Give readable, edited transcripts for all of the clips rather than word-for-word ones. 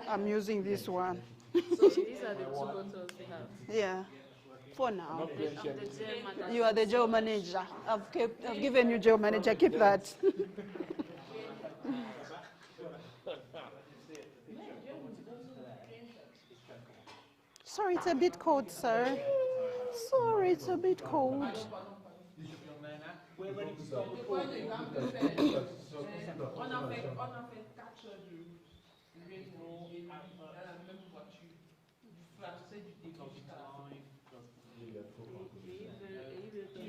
I'm using this one. So these are the two bottles we have. Yeah, for now. I'm the gel manager. You are the gel manager. I've given you gel manager. Keep that. Sorry, it's a bit cold, sir. Sorry, it's a bit cold. We're ready to start recording.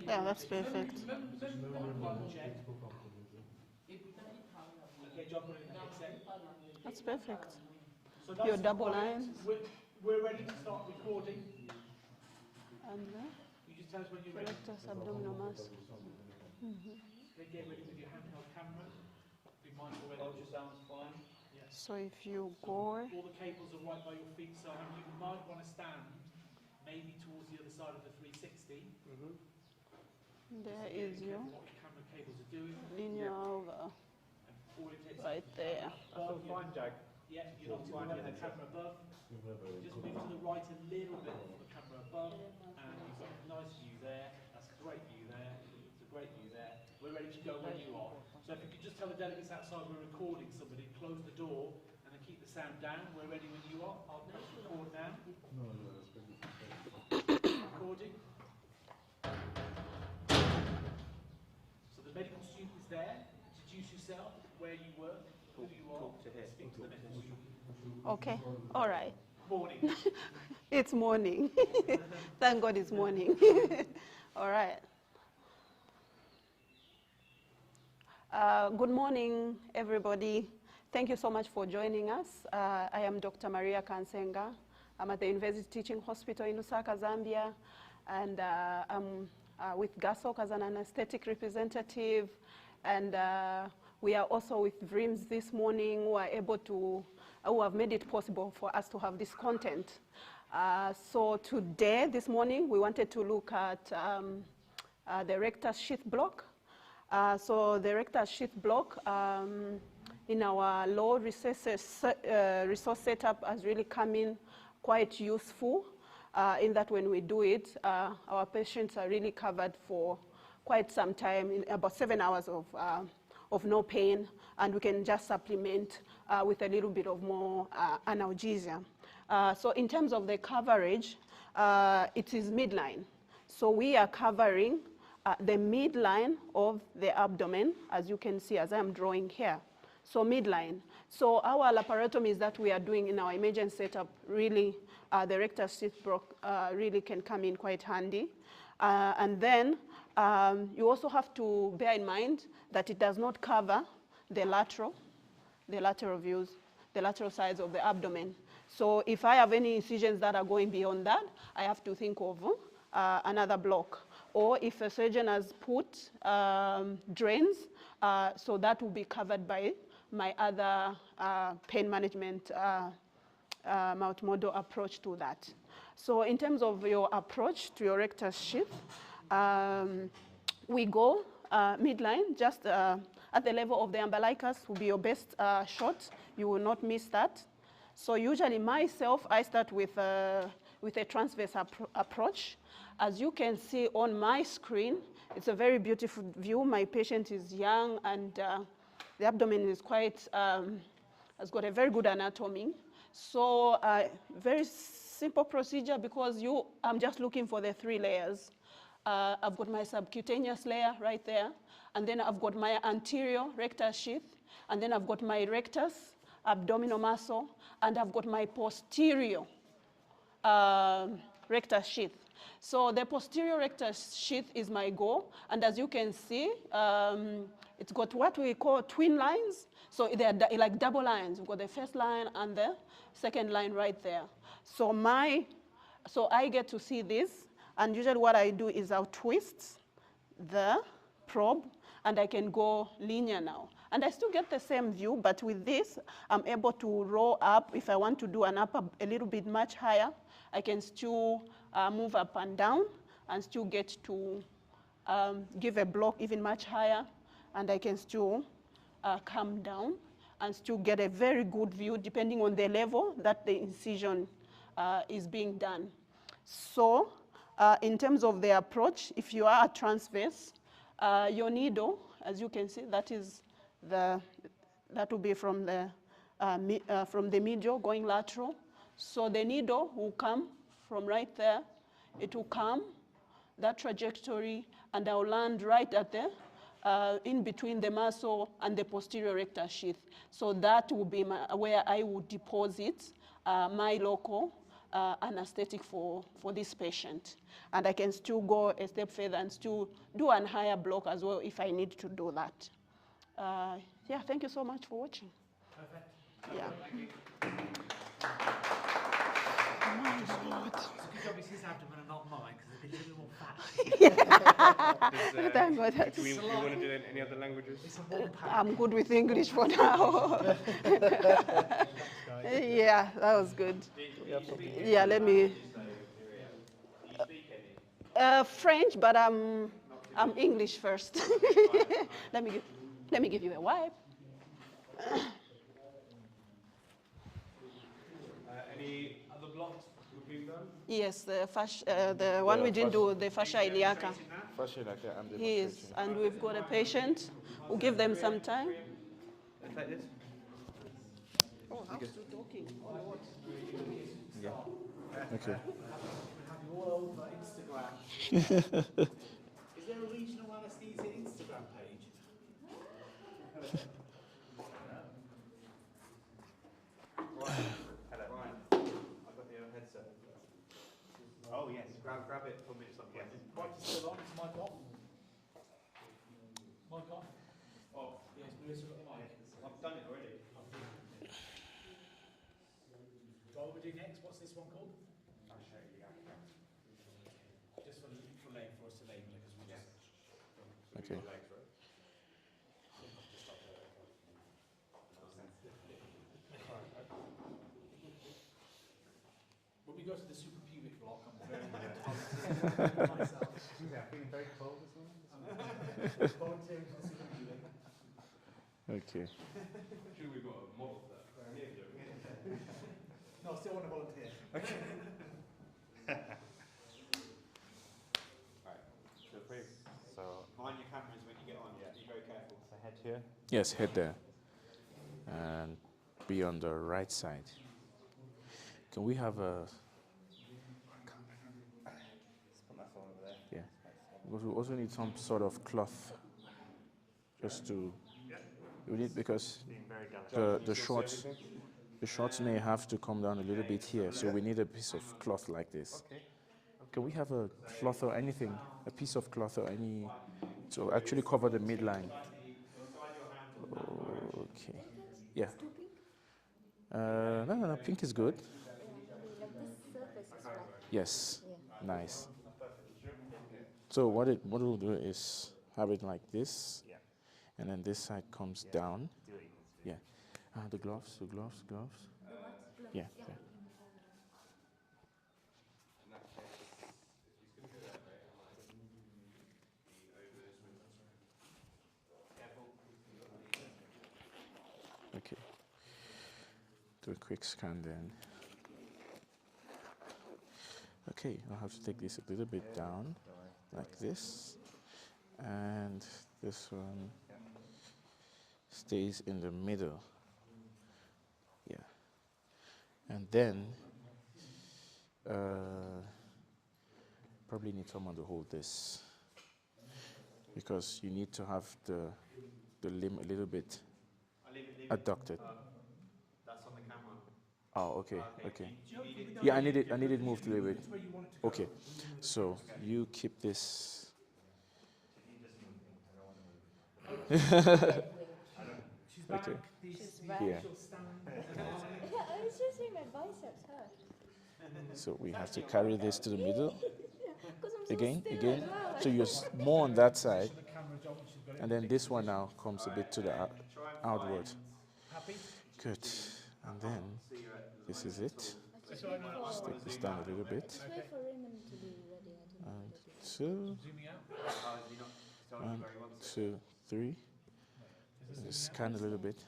Yeah, that's perfect. That's perfect. So Your double lines. We're ready to start recording. And You just tell us when you're ready. rectus abdominal muscle. Then get ready with your handheld camera. Be mindful where the sounds fine. So if you go, All the cables are right by your feet, so you might want to stand maybe towards the other side of the 360. there is your What the camera cables are doing. linear over All it takes right there. That's all fine, Jack. Yeah, you're not too the camera above. Just move to the right a little bit from the camera above, and you've got a nice view there. That's a great view there. It's a great view there. We're ready to go when you are. So if you could just tell the delegates outside we're recording somebody, close the door, and then keep the sound down. We're ready when you are. I'll press record now. Recording. So the medical student is there. Introduce yourself, where you work, who you are, speak to the medical student. Okay, all right. Morning. It's morning. Thank God it's morning. All right. Good morning, everybody. Thank you so much for joining us. I am Dr. Maria Kansenga. I'm at the University Teaching Hospital in Lusaka, Zambia, and I'm with GASOC as an anesthetic representative, and we are also with VRiMS this morning, who have made it possible for us to have this content. So today, this morning, we wanted to look at the rectus sheath block. So the rectus sheath block in our low resource setup has really come in quite useful in that when we do it, our patients are really covered for quite some time, in about 7 hours of no pain, and we can just supplement with a little bit of more analgesia. So in terms of the coverage, it is midline. So we are covering the midline of the abdomen, as you can see, as I'm drawing here. So midline. So our laparotomies that we are doing in our emergency setup, really, the rectus sheath block really can come in quite handy. And then you also have to bear in mind that it does not cover the lateral views, the lateral sides of the abdomen. So if I have any incisions that are going beyond that, I have to think of another block. Or if a surgeon has put drains, so that will be covered by my other pain management multimodal approach to that. So in terms of your approach to your rectus sheath, we go midline, just at the level of the umbilicus will be your best shot. You will not miss that. So usually myself, I start with a transverse approach. As you can see on my screen, it's a very beautiful view. My patient is young, and the abdomen is quite, has got a very good anatomy. So very simple procedure, because I'm just looking for the 3 layers. I've got my subcutaneous layer right there, and then I've got my anterior rectus sheath, and then I've got my rectus abdominal muscle, and I've got my posterior rectus sheath. So the posterior rectus sheath is my goal, and as you can see, it's got what we call twin lines. So they're like double lines. We've got the first line and the second line right there. So I get to see this, and usually what I do is I'll twist the probe, and I can go linear now. And I still get the same view, but with this, I'm able to roll up. If I want to do an upper a little bit much higher, I can still move up and down and still get to give a block even much higher, and I can still come down and still get a very good view depending on the level that the incision is being done. So in terms of the approach, if you are a transverse, your needle, as you can see, that will be from the medial going lateral. So the needle will come from right there. It will come that trajectory, and I'll land right at the in between the muscle and the posterior rectus sheath. So that will be where I would deposit my local anesthetic for this patient. And I can still go a step further and still do an higher block as well if I need to do that. Yeah, thank you so much for watching. Perfect. Yeah. Thank you. My God. It's a good job it's his abdomen and not mine, because it'd be a little bit more fat. Thank God. Do we want to do any other languages? It's a one pack. I'm good with English for now. Yeah, that was good. Yeah, let me. French, but I'm English first. let me give you a wipe. Any other blocks we've done? Yes, the one we didn't do, the fascia iliaca. Fascia like that, I'm Yes, and we've got a patient. We'll give them some time. like this? Oh, I'm still talking. Oh, Lord. Yeah. Okay. Have you all over Instagram. Is there a regional anaesthesia Instagram page? Hello. Ryan, I've got your headset. Oh yes, grab it for me at some point. Mic is still on. Is mic off? Mic off? Oh, Yes, Marissa got the mic. I've done it already. What will we do next? What's this one called? I'll show you. Just for us to label it, because we just... Okay. When we go to the suprapubic block, I'm very talented myself. Yeah, feeling very cold this morning. Volunteering for the suprapubic. Okay. Should we got a model for that? No, I still want to volunteer. So mind your cameras when you get on. Yeah. Be very careful. So head here. Yes, head there, and be on the right side. Can we have a? Yeah. Because we also need some sort of cloth, just to. We need because the shorts may have to come down a little bit here, so we need a piece of cloth like this. Can we have a cloth or anything, a piece of cloth or any, to actually cover the midline? Okay. Yeah. No, pink is good. Like this surface is flat. Yes. Yeah. Nice. So what we'll do is have it like this, and then this side comes down. Yeah. The gloves. Yeah. Okay. Do a quick scan then. Okay, I'll have to take this a little bit down, like this, and this one stays in the middle. Yeah. And then, probably need someone to hold this, because you need to have the limb a little bit adducted. That's on the camera. Oh, okay. Yeah, I need it moved a little bit. Okay, so you keep this. She's back. Okay. She's back. Yeah. She'll stand. Yeah, I was just saying my biceps hurt. So we have to carry this to the middle. Because I'm so Again. still as well. So you're more on that side, The camera job, she's got it. and then this one now comes a bit to the outward. Happy? Good. And then this is it. It's all right, no, Just take this down a little bit. Just wait for Raymond to be ready. I And think. 2, zooming out. 1, 2, 3. Just scan a little bit.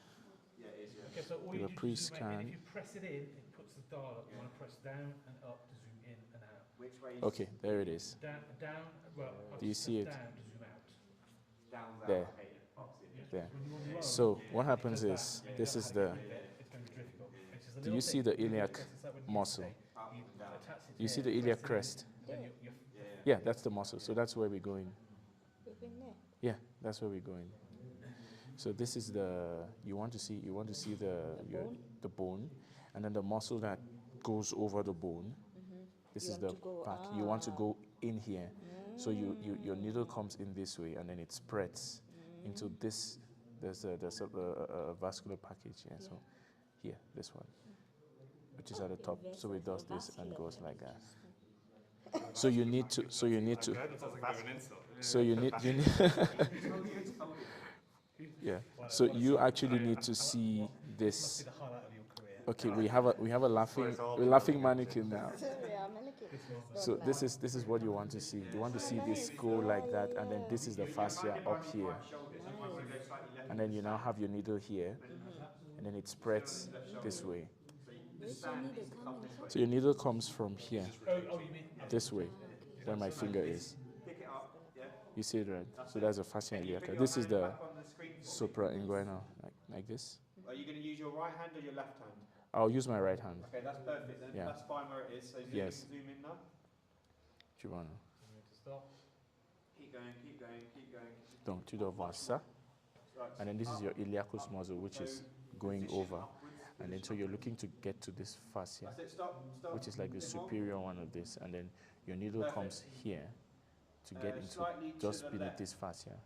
Okay, so all do you a do is zoom in. pre-scan. If you press it in, it puts the dial up. You want to press down and up to zoom in and out. Which way is Okay, there it is. Down, well, I'll Do you just see press it? down to zoom out. down's out? There. Okay, yeah. I'll see it. Yeah. There. When you're on your own, So what it happens does is, that, and this you is don't know the, how to get rid of it, it's going to be difficult. It's just a do little you see thing. the You really iliac press it, it's like when you muscle? meditate, Up you and down. attach it You see here, the iliac press it in, crest? then you're Yeah, that's the muscle. So that's where we're going. We've been there. Yeah, that's where we're going. So this is the, you want to see the bone, and then the muscle that goes over the bone. This You is want the to go- part. You want to go in here. So your needle comes in this way, and then it spreads into this. There's a vascular package here. So here, this one, which is at the top. So it does this and goes like that. So you need to. So you need. Yeah. So you actually need to see this. the highlight of your career. Okay, we have a laughing mannequin now. Sorry, I'm a little So this is what you want to see. You want to see this go like that, and then this is the fascia up here, and then you now have your needle here, and then it spreads this way. Where's your needle coming from? So your needle comes from here, Oh, you mean? this way, where my finger is. Pick it up, yeah. You see it, right? So that's the fascia Can you put iliaca. your This is hand the back on the screen for me, suprainguinal, like this. Are you going to use your right hand or your left hand? I'll use my right hand. Okay, that's perfect then. Yeah. That's fine where it is. So Yes. zoom in now. Tu vois, non? Stop. Keep going, keep going, keep going. Donc tu dois voir ça. Right. And then this is your iliacus muscle, which is going over. And then so you're looking to get to this fascia, That's it, stop, stop. which is like the superior one of this. And then your needle comes here to get into Slightly to just the beneath left. this fascia.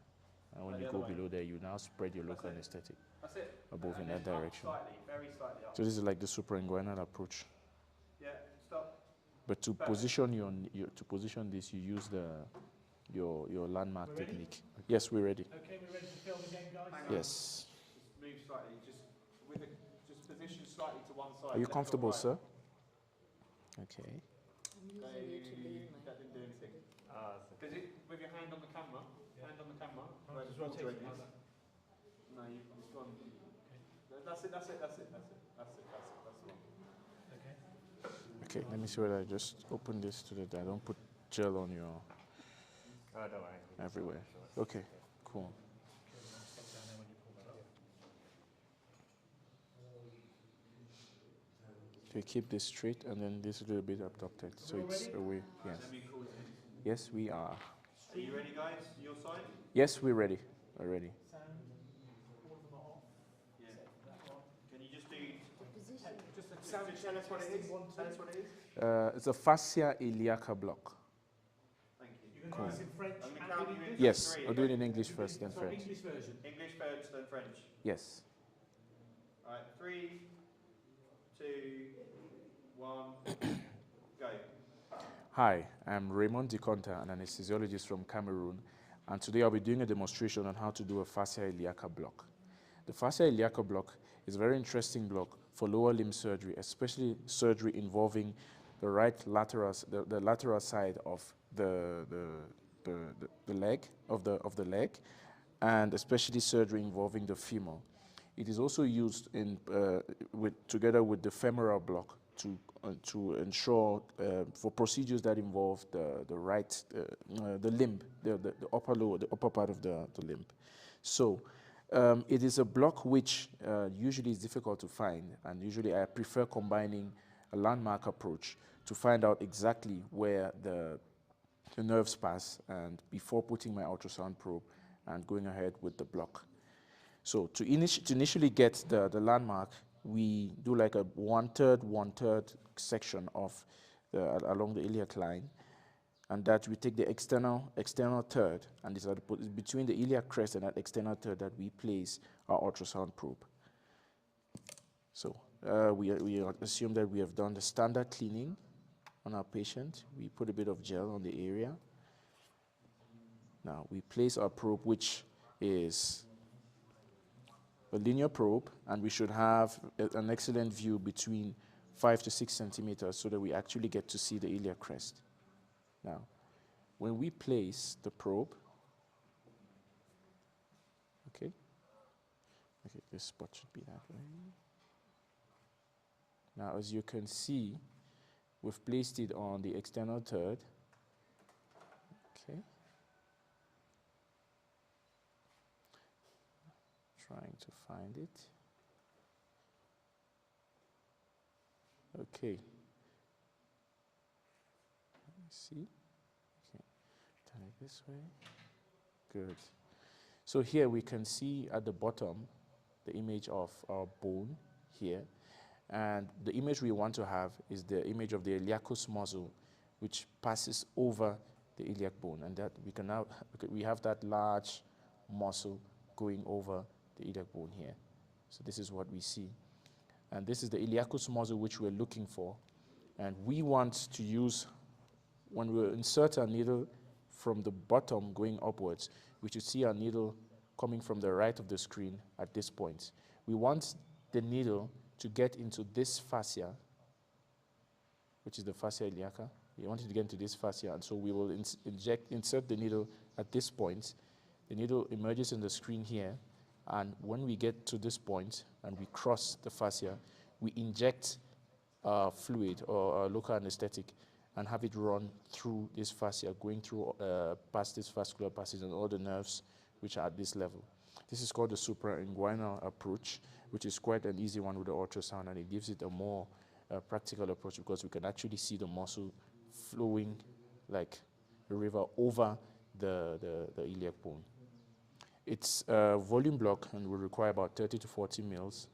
And when The you other go way. below there, you now spread your local That's it. anesthetic That's it. above in And that then up direction. Slightly, very slightly up. So this is like the suprainguinal approach. Yeah, stop. But to position to position this, you use your landmark We're ready? technique. Yes, we're ready. Okay, we're ready to film again, guys? Hang on. Yes. Just move slightly, just position slightly to one side. Are you left or comfortable, right. sir? Okay. I'm using you to lead my. That didn't do anything. With your hand on the camera. Hand on the camera. Right, Right, just before rotate doing it like this. that. No, it's gone. That's it, that's it, that's it, that's it, that's it, that's the one. Okay. Okay, let me see whether I just open this to the, I don't put gel on your Don't worry. everywhere. Okay, cool. Stop down there when you pull that up. Okay, keep this straight and then this a little bit abducted, so it's away. Yes. Let me call it. Yes, we are. Are you ready, guys? Your side? Yes, we're ready. We're ready. Sound, all of them are off. Yeah. Can you just do, Position. just tell us what it is? Tell us what it is? It's a fascia iliaca block. Thank you. You're going to do this in French I'm gonna and count in you in. English? Yes, Three, I'll do it okay. in English first, then So French. English version. English first, then French. Yes. Alright, 3, 2, 1, go. Hi, I'm Raymond DeConta, an anesthesiologist from Cameroon, and today I'll be doing a demonstration on how to do a fascia iliaca block. The fascia iliaca block is a very interesting block for lower limb surgery, especially surgery involving the right lateral, the lateral side of the leg, of the leg, and especially surgery involving the femur. It is also used in, together with the femoral block to ensure for procedures that involve the right, the limb, the upper part of the limb. So it is a block which usually is difficult to find, and usually I prefer combining a landmark approach to find out exactly where the nerves pass, and before putting my ultrasound probe and going ahead with the block. So to initially get the landmark, we do like a one-third section of along the iliac line, and that we take the external third, and it's between the iliac crest and that external third that we place our ultrasound probe. So we assume that we have done the standard cleaning on our patient. We put a bit of gel on the area. Now we place our probe, which is a linear probe, and we should have an excellent view between 5 to 6 centimeters so that we actually get to see the iliac crest. Now, when we place the probe, okay, this spot should be that way. Now, as you can see, we've placed it on the external third. Okay. Trying to find it. Okay. Let me see. Okay. Turn it this way. Good. So here we can see at the bottom the image of our bone here. And the image we want to have is the image of the iliacus muscle, which passes over the iliac bone. And that we can now, we have that large muscle going over the iliac bone here. So this is what we see. And this is the iliacus muscle which we're looking for. And we want to use, when we insert our needle from the bottom going upwards, we should see our needle coming from the right of the screen at this point. We want the needle to get into this fascia, which is the fascia iliaca. We want it to get into this fascia, and so we will insert the needle at this point. The needle emerges in the screen here, and when we get to this point and we cross the fascia, we inject fluid or local anesthetic and have it run through this fascia, going through past this vascular passage and all the nerves which are at this level. This is called the suprainguinal approach, which is quite an easy one with the ultrasound, and it gives it a more practical approach because we can actually see the muscle flowing like a river over the iliac bone. It's a volume block and will require about 30 to 40 mils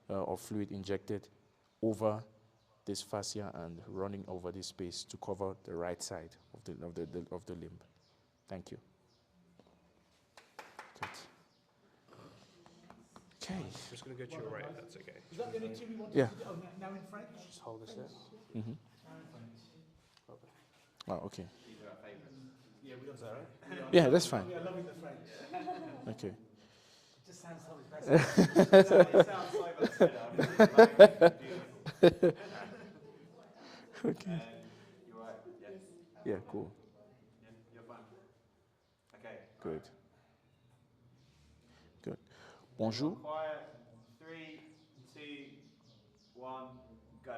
of fluid injected over this fascia and running over this space to cover the right side of the limb. Thank you. Good. Okay. I'm just going to go to your right, if that's okay. Is that the only two we wanted Yeah. to do? Oh, now in French? Just hold this there. Mm-hmm. Oh, okay. Yeah, we got that, right? Yeah, that's fine. We are loving the French. Okay. It just sounds so much better. It sounds so much better. Okay. You're right. Yes. Yeah, cool. Yeah, you're fine. Okay. Good. Good. Bonjour. Quiet. 3, 2, 1, go.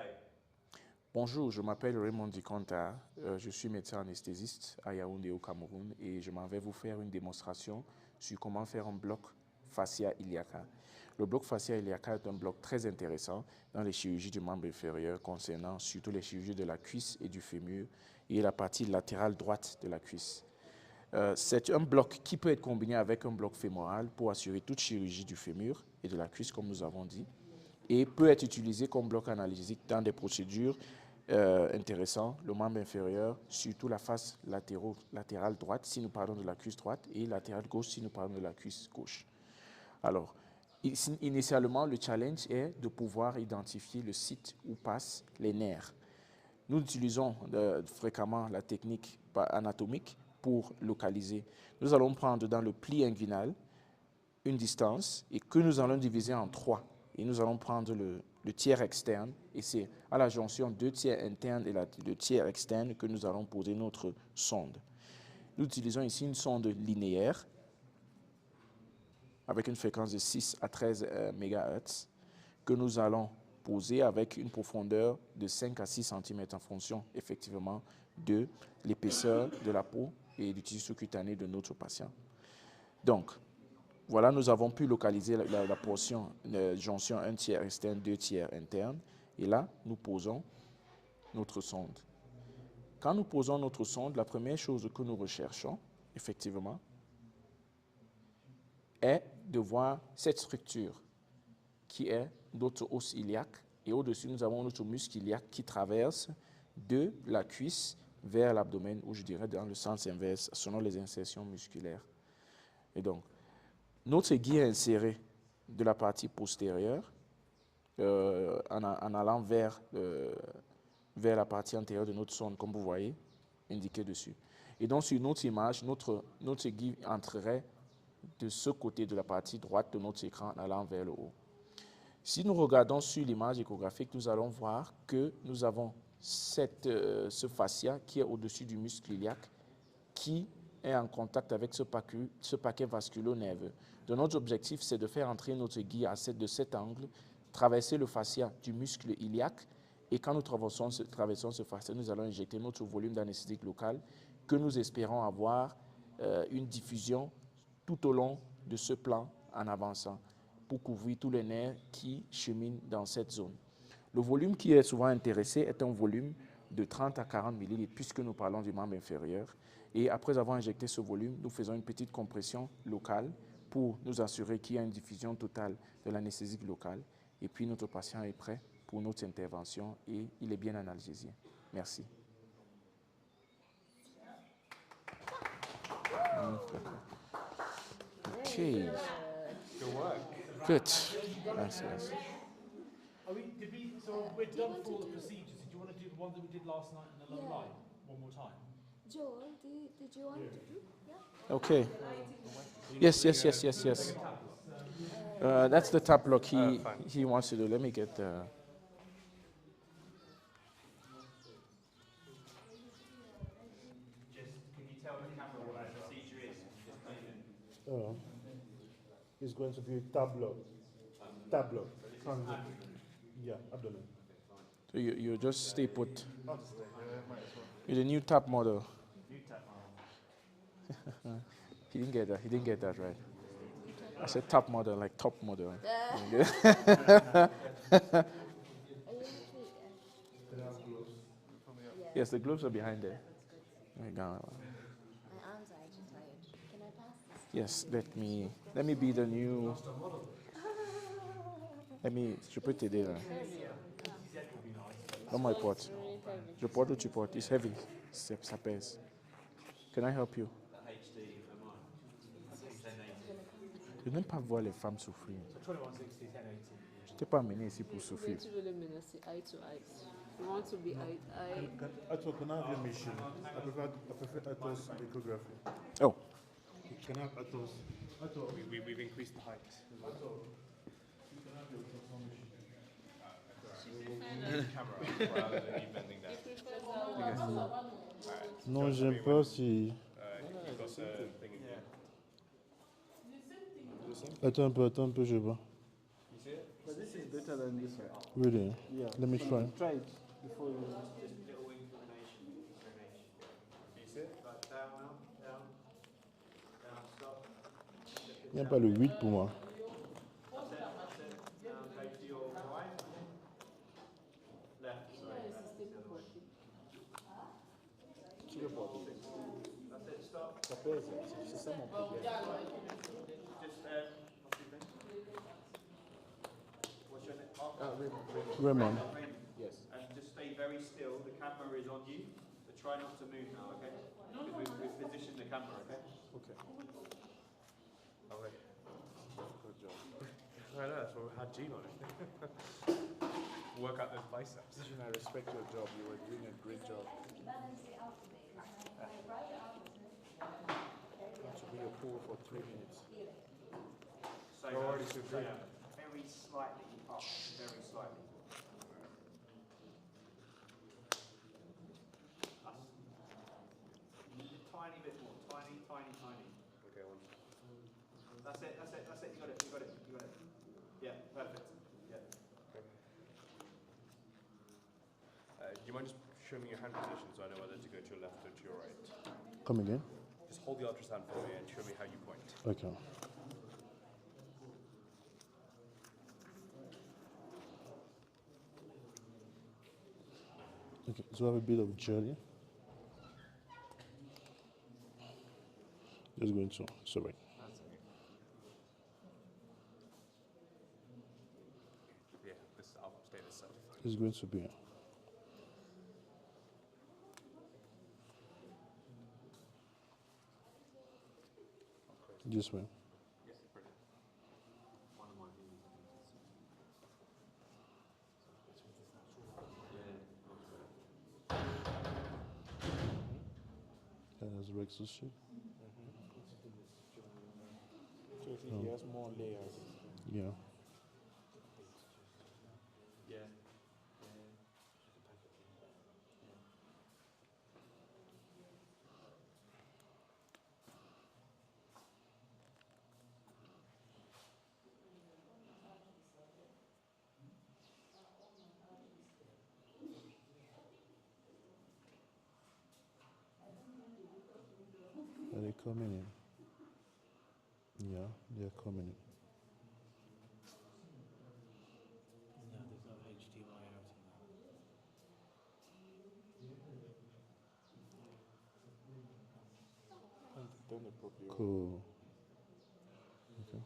Bonjour, je m'appelle Raymond Diconta, je suis médecin anesthésiste à Yaoundé au Cameroun et je m'en vais vous faire une démonstration sur comment faire un bloc fascia iliaca. Le bloc fascia iliaca est un bloc très intéressant dans les chirurgies du membre inférieur concernant surtout les chirurgies de la cuisse et du fémur et la partie latérale droite de la cuisse. C'est un bloc qui peut être combiné avec un bloc fémoral pour assurer toute chirurgie du fémur et de la cuisse comme nous avons dit et peut être utilisé comme bloc analgésique dans des procédures intéressant, le membre inférieur, surtout la face latérale droite si nous parlons de la cuisse droite et latérale gauche si nous parlons de la cuisse gauche. Alors, initialement, le challenge est de pouvoir identifier le site où passent les nerfs. Nous utilisons fréquemment la technique anatomique pour localiser. Nous allons prendre dans le pli inguinal une distance et que nous allons diviser en 3. Et nous allons prendre le tiers externe, et c'est à la jonction 2 tiers internes et le tiers externe que nous allons poser notre sonde. Nous utilisons ici une sonde linéaire avec une fréquence de 6 à 13 MHz que nous allons poser avec une profondeur de 5 à 6 cm en fonction effectivement de l'épaisseur de la peau et du tissu sous-cutané de notre patient. Donc, voilà, nous avons pu localiser la portion de jonction 1 tiers externe, 2 tiers interne. Et là, nous posons notre sonde. Quand nous posons notre sonde, la première chose que nous recherchons, effectivement, est de voir cette structure qui est notre os iliaque. Et au-dessus, nous avons notre muscle iliaque qui traverse de la cuisse vers l'abdomen, ou je dirais dans le sens inverse, selon les insertions musculaires. Et donc, notre aiguille est insérée de la partie postérieure en allant vers la partie antérieure de notre sonde, comme vous voyez, indiqué dessus. Et donc, sur notre image, notre aiguille entrerait de ce côté de la partie droite de notre écran en allant vers le haut. Si nous regardons sur l'image échographique, nous allons voir que nous avons ce fascia qui est au-dessus du muscle iliaque qui est en contact avec ce paquet vasculo-nerveux. Donc notre objectif, c'est de faire entrer notre aiguille de cet angle, traverser le fascia du muscle iliaque Et quand nous traversons ce fascia, nous allons injecter notre volume d'anesthésique local que nous espérons avoir une diffusion tout au long de ce plan en avançant pour couvrir tous les nerfs qui cheminent dans cette zone. Le volume qui est souvent intéressé est un volume de 30 à 40 millilitres puisque nous parlons du membre inférieur. Et après avoir injecté ce volume, nous faisons une petite compression locale pour nous assurer qu'il y a une diffusion totale de l'anesthésique locale. Et puis notre patient est prêt pour notre intervention et il est bien analgésié. Merci. Okay. Good work. Good. Nice, nice. So we're done for all the procedures. Did you want to do the one that we did last night in the low light one more time? Joel, did you want to do? Yeah. Okay. Yes. That's the tap lock he wants to do. Let me get the... Just, can you tell the camera what that procedure is? It's going to be tableau. Tableau. Yeah, abdomen. So you just stay put. You're the new tap model. He didn't get that. He didn't get that right. I said top model, like top model. Yes, the gloves are behind there. There you go. My arms are actually tired. Can I pass this? Yes, let me be the new. Je peux t'aider là. Dans my porte. Je porte ou tu portes? It's heavy. Ça pèse. Can I help you? Je n'aime pas voir les femmes souffrir. 2160, 1080. Je t'ai pas amené ici pour souffrir. It's really menacing, eye to eye. You want to be eye to eye. Can I have your machine? I prefer Atos echography. Oh, Can I have Atos? We've increased the height. Non, j'aime pas si. Attends un peu, je vois. But this is better than this one. Really? Yeah. Let me try. Try it before you. Little inclination. You see it? Like down, stop. Il n'y a pas le 8 pour moi. That's it. Now go to your right. Left, sorry. That's it, stop. ça pèse. C'est ça mon problème. Just, what's your name? Oh, Raymond. Yes. And just stay very still. The camera is on you, but try not to move now, okay? Because we've positioned the camera, okay? Okay. Okay. Good job. I know, that's what we had Gene on it. Work out those biceps. I respect your job. You were doing a great job. To be a pool for 3 minutes. So already too big. very slightly up, very slightly. Tiny bit more, tiny. Okay, one. That's it, you got it. Yeah, perfect. Yeah. Do you mind just showing me your hand position so I know whether to go to your left or to your right? Come again? Just hold the ultrasound for me and show me how you point. Okay. Okay, so I have a bit of jelly. Just going to, sorry. Yeah, I'll stay this side. It's going to be. This way. Yes, brilliant. That's Rex's shit. So if he has more layers. Yeah. Yeah. coming in. Yeah, they're coming in. No, there's no HDMI out in that. Done it properly. Cool. Okay.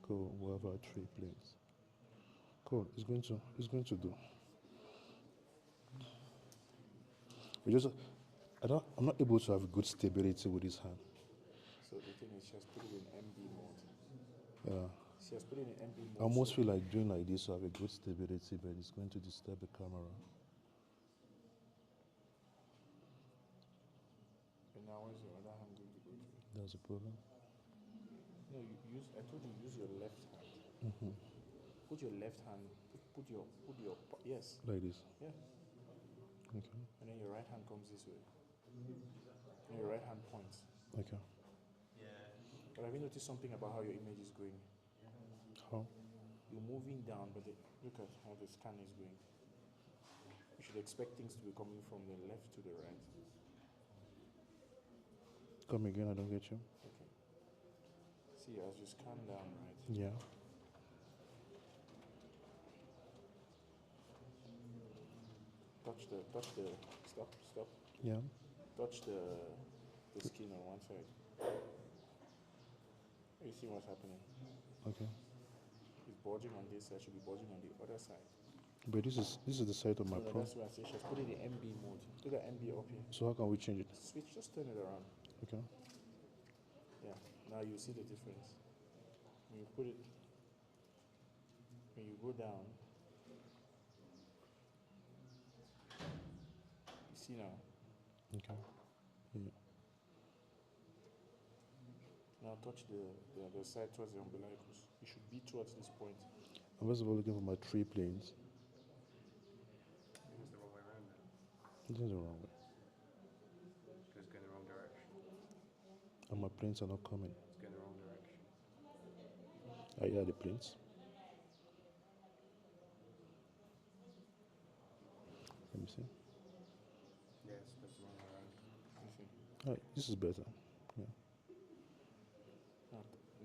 Cool. We'll have our 3 planes. Cool. It's going to do. We just, I'm not able to have good stability with this hand. So the thing is, she has put it in MB mode. Yeah. She has put it in MB mode. I almost so feel like doing like this to have a good stability, but it's going to disturb the camera. And now where's your other hand going to go to? That's a problem. No, I told you use your left hand. Mm-hmm. Put your left hand. Yes. Like this. Yeah. Okay. And then your right hand comes this way. And your right hand points. Okay. But have you noticed something about how your image is going? How? You're moving down, but look at how the scan is going. You should expect things to be coming from the left to the right. Come again, I don't get you. Okay. See, as you scan down, right? Yeah. Stop. Yeah. Touch the skin on one side. You see what's happening? Okay. It's bulging on this side, should be bulging on the other side. But this is the side of my So pro. that's why I say she has put it in MB mode. Look at MB up here. So how can we change it? Switch, just turn it around. Okay. Yeah, now you see the difference. When you put it, when you go down, you see now. Okay. Yeah. Now touch the other side towards the umbilicus. You should be towards this point. I'm first of all looking for my 3 planes. It's the wrong way around then. This is the wrong way. It's going the wrong direction. And my planes are not coming. It's going the wrong direction. I hear the planes. Let me see. Yeah, it's supposed to the wrong way around. You see. Alright, this is better. Yeah.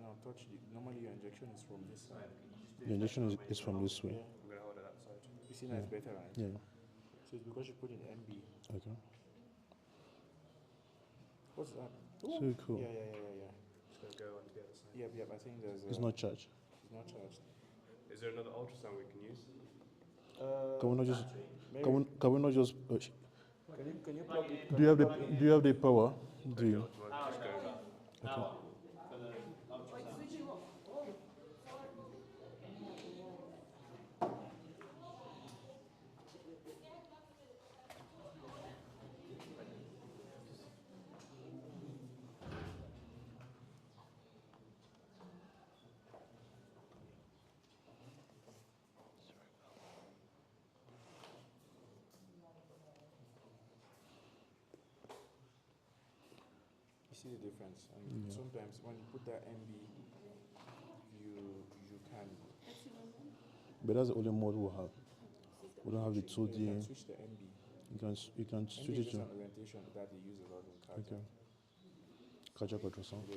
Now touch the, normally your injection is from this side. The injection is from this way. Yeah. I'm going to hold it that side. You see now it's better, right? Yeah. So it's because you put in MB. Okay. What's that? So cool. Yeah. Just going to go onto the other side. Yep, I think there's It's not charged. It's not charged. Is there another ultrasound we can use? Can we not just? Maybe. Can we not just? Can you plug it? Do you have the power? Do you? Just go. Okay. You see the difference, and Yeah. sometimes when you put that MB, you can But that's the only mode we have. We don't have the 2D. you can switch the MB. You can MB switch is it just to. an orientation that they use a lot in cars. Okay. Cardiac ultrasound. Yeah.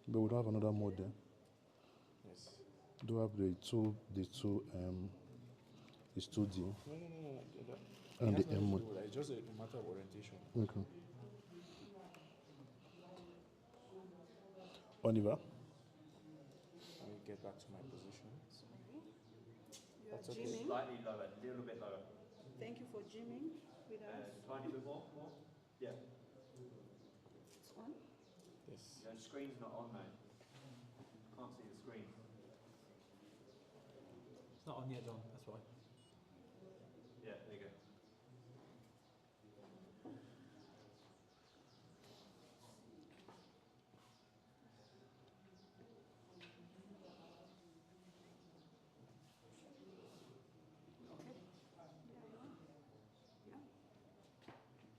But we don't have another mode there. Yes. Do we have the two it's 2D No. and It has the nothing M to mode. do with that. It's just a matter of orientation. Okay. Oliver, Let me get back to my position. You are That's okay. gymming. Slightly lower, a little bit lower. Thank you for gymming with us. Tiny bit more? Yeah. It's on. Yes. The screen's not on though. Can't see the screen. It's not on yet, John, that's why. Yeah, there you go.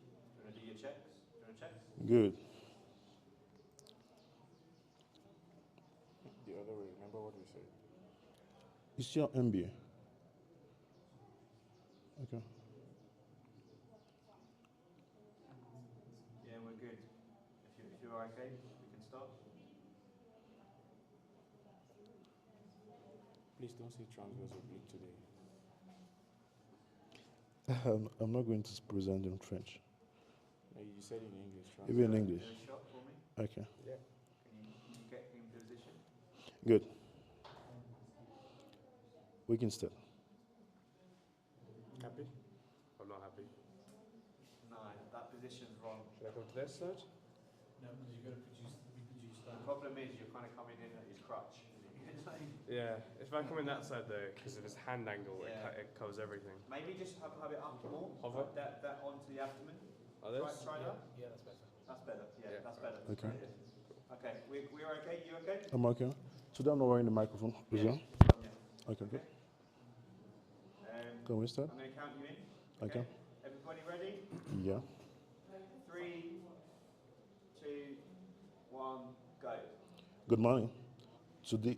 Do you want to do your checks? Do you want to check? good. The other way. Remember what we said. It's your MBA. Okay. Yeah, we're good. If you are okay, we can start. Please don't say transverse oblique today. I'm not going to present in French. No, you said in English. Even in English. Do a shot for me. Okay. Yeah. Can you get in position? Good. We can start. Happy? I'm not happy. No, that position's wrong. Should I come to this side? No, because you're going to reproduce The that. problem is you're kind of coming in at his crutch. Yeah, if I come in that side though, because of his hand angle, Yeah. it covers everything. Maybe just have it up more. Hover? Like that onto the abdomen. Like this? Try that. Yeah, that's better. That's better. Yeah, Yeah. that's better. Okay. Very good. Okay, we're okay. You okay? I'm okay. Today I'm not wearing the microphone. Is Yeah. that? Yeah. Okay, good. Um, Can we start? I'm going to count you in. Okay. Everybody ready? Yeah. 3, 2, 1, go. Good morning. Today,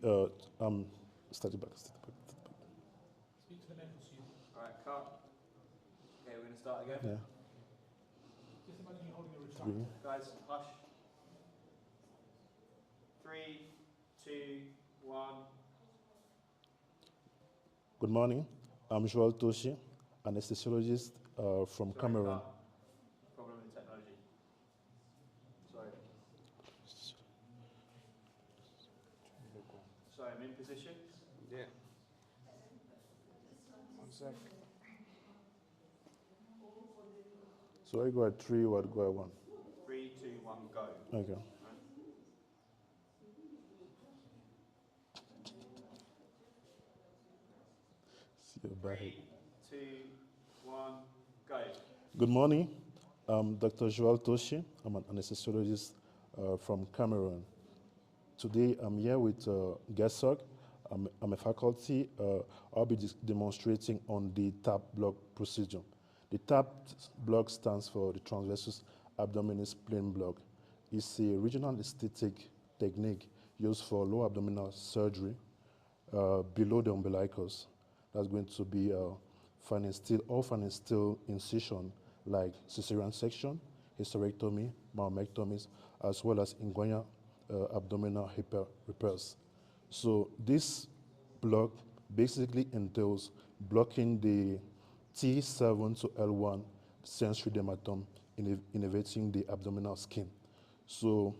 starting back. Speak to the medical student. All right, cut. Okay, we're going to start again. Yeah. Just imagine you holding a Three. retractor. Guys, hush. 3, 2, 1. Good morning. I'm Joel Toshi, anesthesiologist from Sorry, Cameroon. cut. Problem with technology. Sorry. Sorry, I'm in position. Yeah. One sec. So I go at 3, what go at 1? 3, 2, 1, go. Okay. See your back. 3, 2, 1, go. Good morning. I'm Dr. Joel Toshi. I'm an anesthesiologist from Cameroon. Today I'm here with Gesok. I'm a faculty. I'll be demonstrating on the TAP block procedure. The TAP block stands for the transversus abdominis plane block. It's a regional anesthetic technique used for low abdominal surgery below the umbilicus. That's going to be fan and steel incision like cesarean section, hysterectomy, myomectomies, as well as inguinal abdominal repairs. So this block basically entails blocking the T7 to L1 sensory dermatome, innervating the abdominal skin. So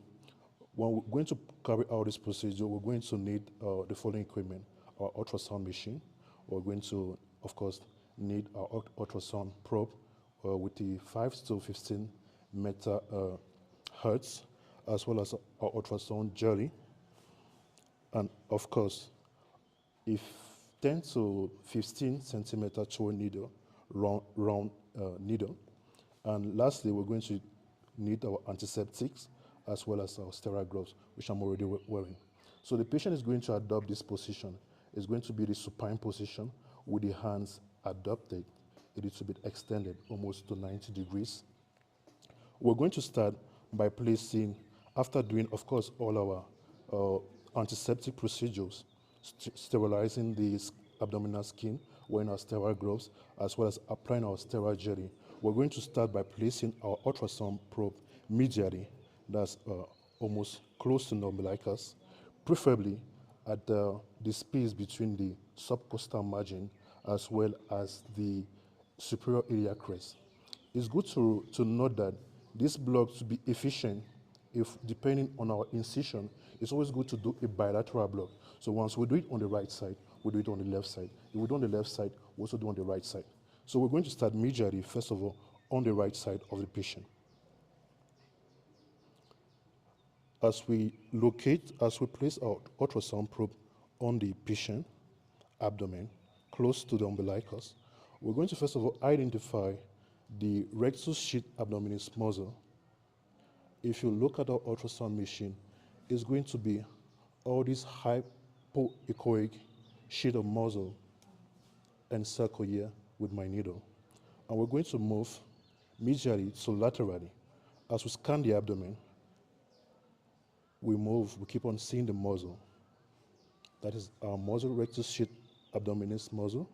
when we're going to carry out this procedure, we're going to need the following equipment: our ultrasound machine. We're going to, of course, need our ultrasound probe with the 5 to 15 hertz, as well as our ultrasound jelly. And of course, if 10 to 15 centimeter tool needle, round needle. And lastly, we're going to need our antiseptics as well as our sterile gloves, which I'm already wearing. So the patient is going to adopt this position. It's going to be the supine position with the hands adopted, a little bit extended, almost to 90 degrees. We're going to start by placing, after doing, of course, all our antiseptic procedures, sterilizing the abdominal skin, wearing our sterile gloves, as well as applying our sterile jelly. We're going to start by placing our ultrasound probe medially, that's almost close to the umbilicus, preferably at the space between the subcostal margin as well as the superior iliac crest. It's good to note that this block, to be efficient, if depending on our incision, it's always good to do a bilateral block. So once we do it on the right side, we do it on the left side. If we do on the left side, we also do on the right side. So we're going to start medially, first of all, on the right side of the patient. As we place our ultrasound probe on the patient abdomen, close to the umbilicus, we're going to first of all identify the rectus sheath abdominis muscle. If you look at our ultrasound machine, it's going to be all this hypoechoic sheet of muscle and circle here with my needle. And we're going to move medially to laterally. As we scan the abdomen, we keep on seeing the muscle. That is our muscle, rectus sheath abdominis muscle.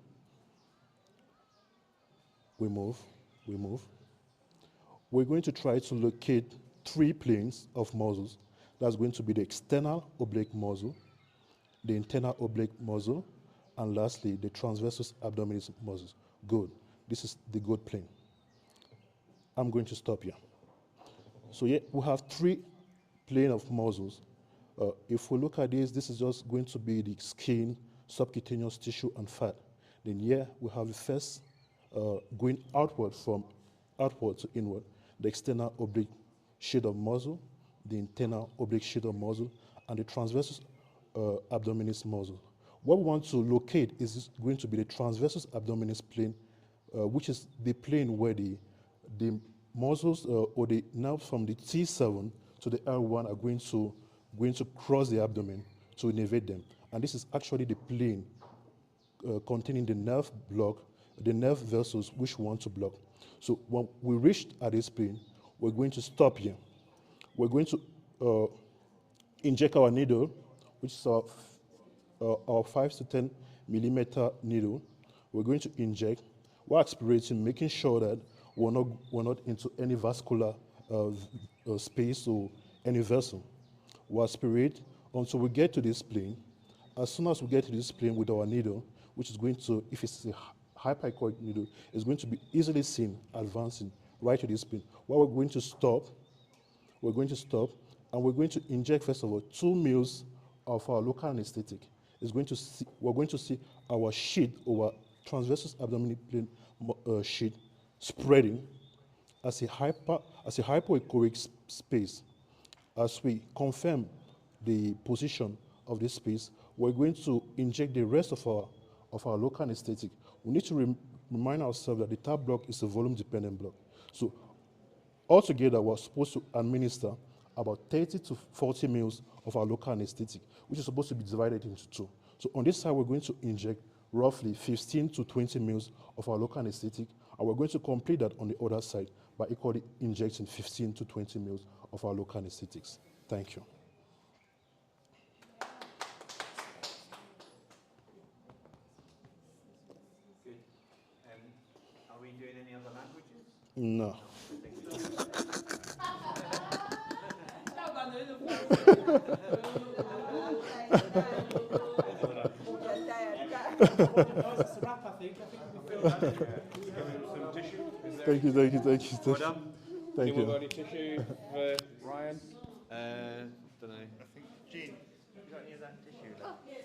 We move. We're going to try to locate three planes of muscles. That's going to be the external oblique muscle, the internal oblique muscle, and lastly, the transversus abdominis muscles. Good. This is the good plane. I'm going to stop here. So yeah, we have three plane of muscles. If we look at this is just going to be the skin, subcutaneous tissue, and fat. Then here we have the first going outward from outward to inward, the external oblique sheath of muscle, the internal oblique sheath of muscle, and the transversus abdominis muscle. What we want to locate is going to be the transversus abdominis plane, which is the plane where the muscles or the nerves from the T7 to the L1 are going to cross the abdomen to innervate them. And this is actually the plane containing the nerve block, the nerve vessels which we want to block. So when we reach at this plane, we're going to stop here. We're going to inject our needle, which is our 5 to 10 millimeter needle. We're going to inject while aspirating, making sure that we're not into any vascular space or any vessel. We'll aspirate until we get to this plane. As soon as we get to this plane with our needle, which is going to, if it's a hyperechoic needle, it's going to be easily seen advancing right to this plane. What we're going to stop, and we're going to inject, first of all, 2 mils of our local anesthetic. We're going to see our sheath, our transversus abdominal plane sheath spreading as a hypoechoic space. As we confirm the position of this space, we're going to inject the rest of our local anesthetic. We need to remind ourselves that the TAP block is a volume-dependent block. So altogether, we're supposed to administer about 30 to 40 mils of our local anesthetic, which is supposed to be divided into 2. So on this side, we're going to inject roughly 15 to 20 mils of our local anesthetic, and we're going to complete that on the other side by equally injecting 15 to 20 mils of our local anesthetics. Thank you. Good. Are we doing any other languages? No. It's a wrap, I think. Some tissue. Thank you. Well done. Thank Anyone you. got any tissue for Ryan? Don't know. I think, Jean, you got any of that tissue left? Oh, yes.